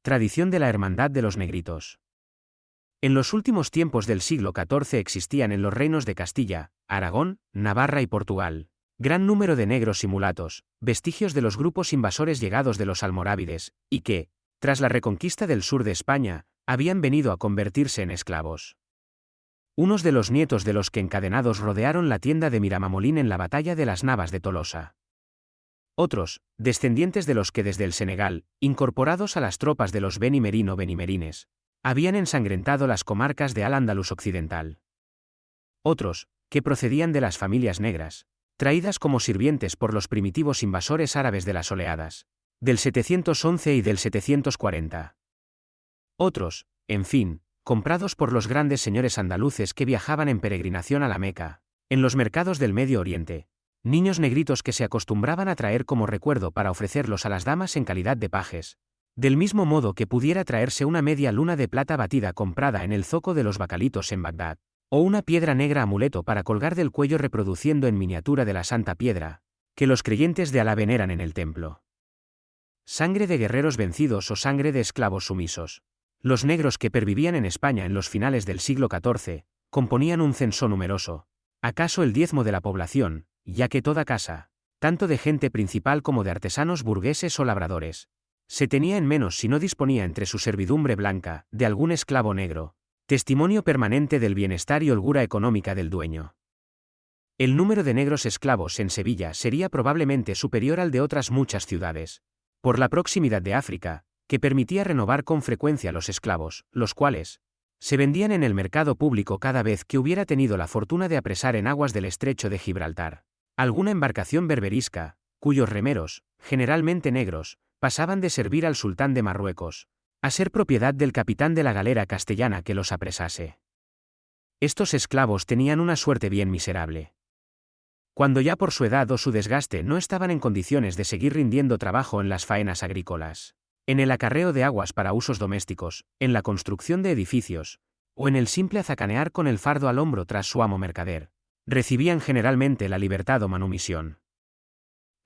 Tradición de la Hermandad de los Negritos. En los últimos tiempos del siglo XIV existían en los reinos de Castilla, Aragón, Navarra y Portugal gran número de negros y mulatos, vestigios de los grupos invasores llegados de los almorávides, y que, tras la reconquista del sur de España, habían venido a convertirse en esclavos. Unos de los nietos de los que encadenados rodearon la tienda de Miramamolín en la batalla de las Navas de Tolosa. Otros, descendientes de los que desde el Senegal, incorporados a las tropas de los Beni Merino benimerines, habían ensangrentado las comarcas de Al-Ándalus occidental. Otros, que procedían de las familias negras, traídas como sirvientes por los primitivos invasores árabes de las oleadas, del 711 y del 740. Otros, en fin, comprados por los grandes señores andaluces que viajaban en peregrinación a la Meca, en los mercados del Medio Oriente, niños negritos que se acostumbraban a traer como recuerdo para ofrecerlos a las damas en calidad de pajes, del mismo modo que pudiera traerse una media luna de plata batida comprada en el zoco de los bacalitos en Bagdad, o una piedra negra amuleto para colgar del cuello reproduciendo en miniatura de la Santa Piedra, que los creyentes de Alá veneran en el templo. Sangre de guerreros vencidos o sangre de esclavos sumisos. Los negros que pervivían en España en los finales del siglo XIV, componían un censo numeroso, acaso el diezmo de la población, ya que toda casa, tanto de gente principal como de artesanos burgueses o labradores, se tenía en menos si no disponía entre su servidumbre blanca, de algún esclavo negro, testimonio permanente del bienestar y holgura económica del dueño. El número de negros esclavos en Sevilla sería probablemente superior al de otras muchas ciudades, por la proximidad de África, que permitía renovar con frecuencia los esclavos, los cuales se vendían en el mercado público cada vez que hubiera tenido la fortuna de apresar en aguas del estrecho de Gibraltar alguna embarcación berberisca, cuyos remeros, generalmente negros, pasaban de servir al sultán de Marruecos a ser propiedad del capitán de la galera castellana que los apresase. Estos esclavos tenían una suerte bien miserable. Cuando ya por su edad o su desgaste no estaban en condiciones de seguir rindiendo trabajo en las faenas agrícolas, en el acarreo de aguas para usos domésticos, en la construcción de edificios, o en el simple azacanear con el fardo al hombro tras su amo mercader, recibían generalmente la libertad o manumisión.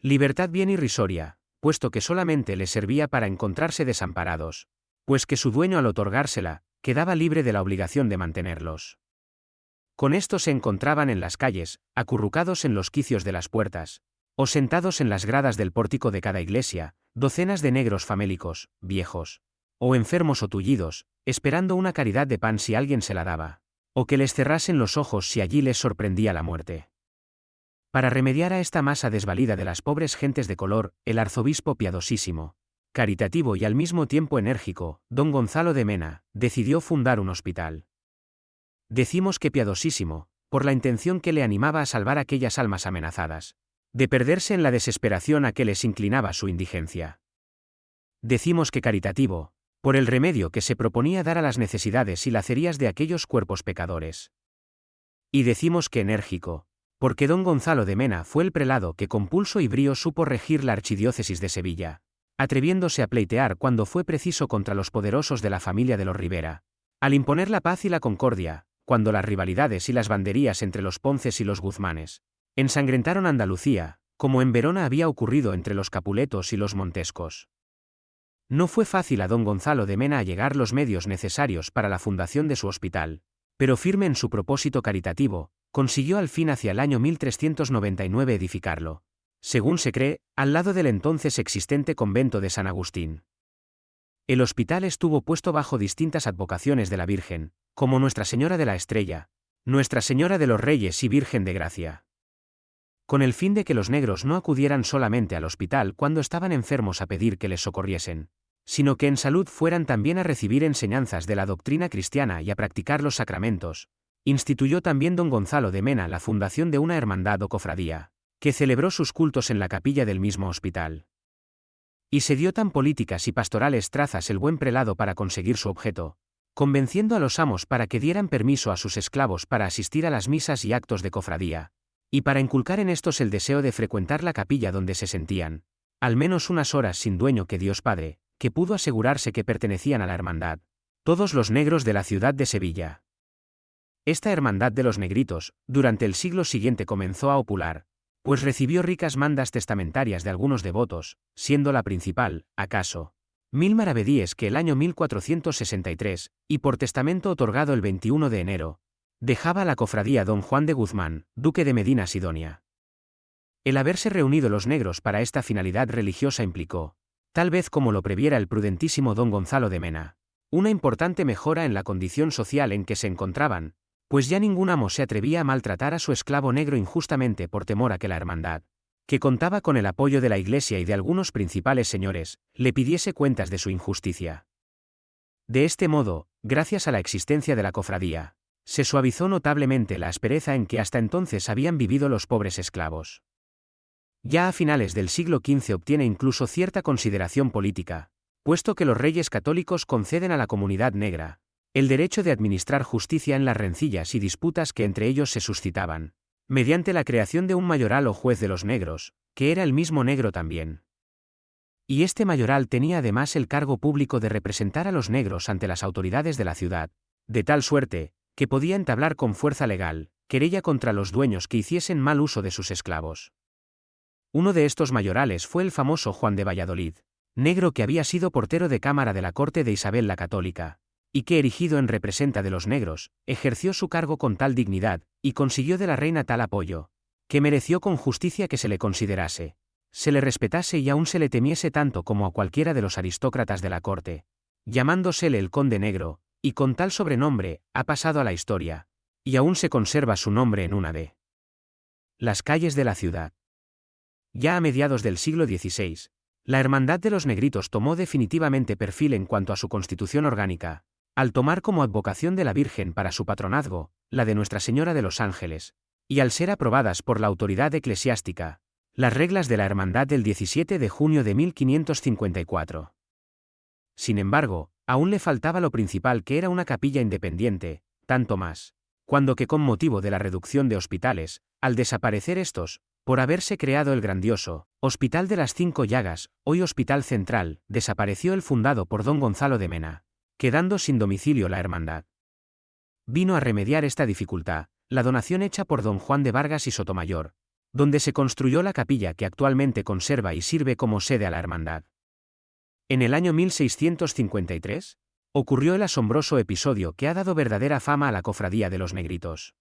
Libertad bien irrisoria, puesto que solamente les servía para encontrarse desamparados, pues que su dueño al otorgársela, quedaba libre de la obligación de mantenerlos. Con esto se encontraban en las calles, acurrucados en los quicios de las puertas, o sentados en las gradas del pórtico de cada iglesia, docenas de negros famélicos, viejos, o enfermos o tullidos, esperando una caridad de pan si alguien se la daba, o que les cerrasen los ojos si allí les sorprendía la muerte. Para remediar a esta masa desvalida de las pobres gentes de color, el arzobispo piadosísimo, caritativo y al mismo tiempo enérgico, don Gonzalo de Mena, decidió fundar un hospital. Decimos que piadosísimo, por la intención que le animaba a salvar aquellas almas amenazadas, de perderse en la desesperación a que les inclinaba su indigencia. Decimos que caritativo, por el remedio que se proponía dar a las necesidades y lacerías de aquellos cuerpos pecadores. Y decimos que enérgico, porque don Gonzalo de Mena fue el prelado que con pulso y brío supo regir la archidiócesis de Sevilla, atreviéndose a pleitear cuando fue preciso contra los poderosos de la familia de los Rivera, al imponer la paz y la concordia, cuando las rivalidades y las banderías entre los Ponces y los Guzmanes ensangrentaron Andalucía, como en Verona había ocurrido entre los Capuletos y los Montescos. No fue fácil a don Gonzalo de Mena allegar los medios necesarios para la fundación de su hospital, pero firme en su propósito caritativo, consiguió al fin hacia el año 1399 edificarlo, según se cree, al lado del entonces existente convento de San Agustín. El hospital estuvo puesto bajo distintas advocaciones de la Virgen, como Nuestra Señora de la Estrella, Nuestra Señora de los Reyes y Virgen de Gracia. Con el fin de que los negros no acudieran solamente al hospital cuando estaban enfermos a pedir que les socorriesen, sino que en salud fueran también a recibir enseñanzas de la doctrina cristiana y a practicar los sacramentos, instituyó también don Gonzalo de Mena la fundación de una hermandad o cofradía, que celebró sus cultos en la capilla del mismo hospital. Y se dio tan políticas y pastorales trazas el buen prelado para conseguir su objeto, convenciendo a los amos para que dieran permiso a sus esclavos para asistir a las misas y actos de cofradía, y para inculcar en estos el deseo de frecuentar la capilla donde se sentían, al menos unas horas sin dueño que Dios Padre, que pudo asegurarse que pertenecían a la hermandad, todos los negros de la ciudad de Sevilla. Esta hermandad de los negritos, durante el siglo siguiente comenzó a opular, pues recibió ricas mandas testamentarias de algunos devotos, siendo la principal, acaso, 1000 maravedíes que el año 1463, y por testamento otorgado el 21 de enero, dejaba a la cofradía don Juan de Guzmán, duque de Medina Sidonia. El haberse reunido los negros para esta finalidad religiosa implicó, tal vez como lo previera el prudentísimo don Gonzalo de Mena, una importante mejora en la condición social en que se encontraban, pues ya ningún amo se atrevía a maltratar a su esclavo negro injustamente por temor a que la hermandad, que contaba con el apoyo de la Iglesia y de algunos principales señores, le pidiese cuentas de su injusticia. De este modo, gracias a la existencia de la cofradía, se suavizó notablemente la aspereza en que hasta entonces habían vivido los pobres esclavos. Ya a finales del siglo XV obtiene incluso cierta consideración política, puesto que los reyes católicos conceden a la comunidad negra el derecho de administrar justicia en las rencillas y disputas que entre ellos se suscitaban, mediante la creación de un mayoral o juez de los negros, que era el mismo negro también. Y este mayoral tenía además el cargo público de representar a los negros ante las autoridades de la ciudad, de tal suerte, que podía entablar con fuerza legal querella contra los dueños que hiciesen mal uso de sus esclavos. Uno de estos mayorales fue el famoso Juan de Valladolid, negro que había sido portero de cámara de la corte de Isabel la Católica, y que, erigido en representa de los negros, ejerció su cargo con tal dignidad, y consiguió de la reina tal apoyo, que mereció con justicia que se le considerase, se le respetase y aún se le temiese tanto como a cualquiera de los aristócratas de la corte, llamándosele el Conde Negro, y con tal sobrenombre, ha pasado a la historia, y aún se conserva su nombre en una de las calles de la ciudad. Ya a mediados del siglo XVI, la Hermandad de los Negritos tomó definitivamente perfil en cuanto a su constitución orgánica, al tomar como advocación de la Virgen para su patronazgo, la de Nuestra Señora de los Ángeles, y al ser aprobadas por la autoridad eclesiástica, las reglas de la Hermandad del 17 de junio de 1554. Sin embargo, aún le faltaba lo principal, que era una capilla independiente, tanto más, cuando que con motivo de la reducción de hospitales, al desaparecer estos, por haberse creado el grandioso Hospital de las Cinco Llagas, hoy Hospital Central, desapareció el fundado por don Gonzalo de Mena, quedando sin domicilio la hermandad. Vino a remediar esta dificultad la donación hecha por don Juan de Vargas y Sotomayor, donde se construyó la capilla que actualmente conserva y sirve como sede a la hermandad. En el año 1653, ocurrió el asombroso episodio que ha dado verdadera fama a la cofradía de los Negritos.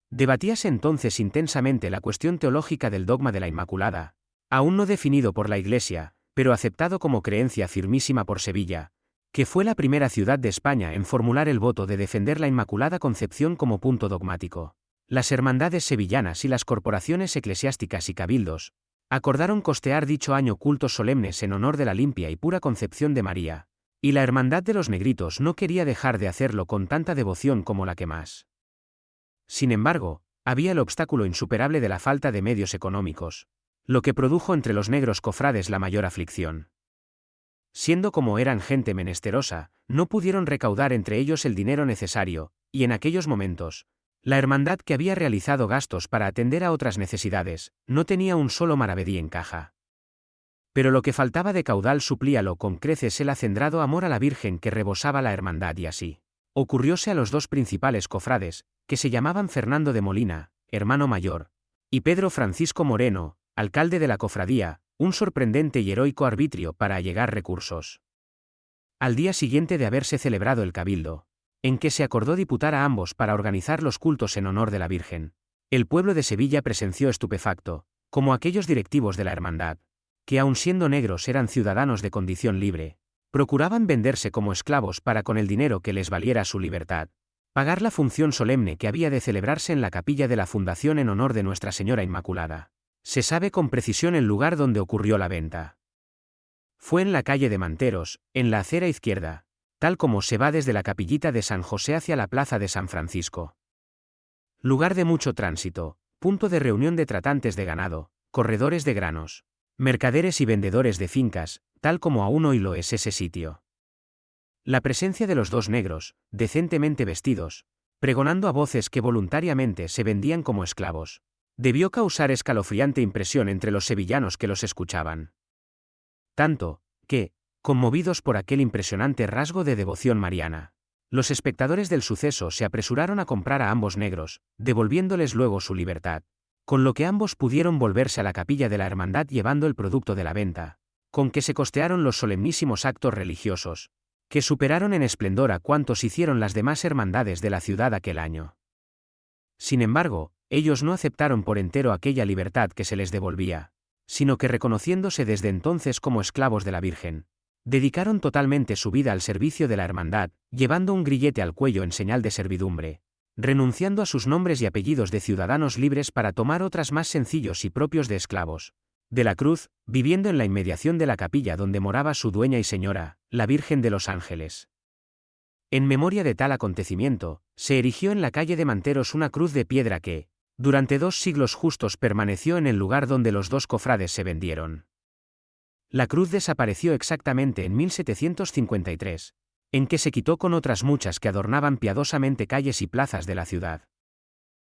Debatíase entonces intensamente la cuestión teológica del dogma de la Inmaculada, aún no definido por la Iglesia, pero aceptado como creencia firmísima por Sevilla, que fue la primera ciudad de España en formular el voto de defender la Inmaculada Concepción como punto dogmático. Las hermandades sevillanas y las corporaciones eclesiásticas y cabildos acordaron costear dicho año cultos solemnes en honor de la limpia y pura Concepción de María, y la Hermandad de los Negritos no quería dejar de hacerlo con tanta devoción como la que más. Sin embargo, había el obstáculo insuperable de la falta de medios económicos, lo que produjo entre los negros cofrades la mayor aflicción. Siendo como eran gente menesterosa, no pudieron recaudar entre ellos el dinero necesario, y en aquellos momentos, la hermandad, que había realizado gastos para atender a otras necesidades, no tenía un solo maravedí en caja. Pero lo que faltaba de caudal suplíalo con creces el acendrado amor a la Virgen que rebosaba la hermandad, y así ocurrióse a los dos principales cofrades, que se llamaban Fernando de Molina, hermano mayor, y Pedro Francisco Moreno, alcalde de la cofradía, un sorprendente y heroico arbitrio para allegar recursos. Al día siguiente de haberse celebrado el cabildo, en que se acordó diputar a ambos para organizar los cultos en honor de la Virgen, el pueblo de Sevilla presenció estupefacto, como aquellos directivos de la hermandad, que aun siendo negros eran ciudadanos de condición libre, procuraban venderse como esclavos para, con el dinero que les valiera su libertad, pagar la función solemne que había de celebrarse en la capilla de la Fundación en honor de Nuestra Señora Inmaculada. Se sabe con precisión el lugar donde ocurrió la venta. Fue en la calle de Manteros, en la acera izquierda, tal como se va desde la capillita de San José hacia la plaza de San Francisco. Lugar de mucho tránsito, punto de reunión de tratantes de ganado, corredores de granos, mercaderes y vendedores de fincas, tal como aún hoy lo es ese sitio. La presencia de los dos negros, decentemente vestidos, pregonando a voces que voluntariamente se vendían como esclavos, debió causar escalofriante impresión entre los sevillanos que los escuchaban. Tanto, que, conmovidos por aquel impresionante rasgo de devoción mariana, los espectadores del suceso se apresuraron a comprar a ambos negros, devolviéndoles luego su libertad, con lo que ambos pudieron volverse a la capilla de la hermandad llevando el producto de la venta, con que se costearon los solemnísimos actos religiosos, que superaron en esplendor a cuantos hicieron las demás hermandades de la ciudad aquel año. Sin embargo, ellos no aceptaron por entero aquella libertad que se les devolvía, sino que reconociéndose desde entonces como esclavos de la Virgen, dedicaron totalmente su vida al servicio de la hermandad, llevando un grillete al cuello en señal de servidumbre, renunciando a sus nombres y apellidos de ciudadanos libres para tomar otras más sencillos y propios de esclavos, de la cruz, viviendo en la inmediación de la capilla donde moraba su dueña y señora, la Virgen de los Ángeles. En memoria de tal acontecimiento, se erigió en la calle de Manteros una cruz de piedra que, durante 2 siglos justos, permaneció en el lugar donde los 2 cofrades se vendieron. La cruz desapareció exactamente en 1753, en que se quitó con otras muchas que adornaban piadosamente calles y plazas de la ciudad.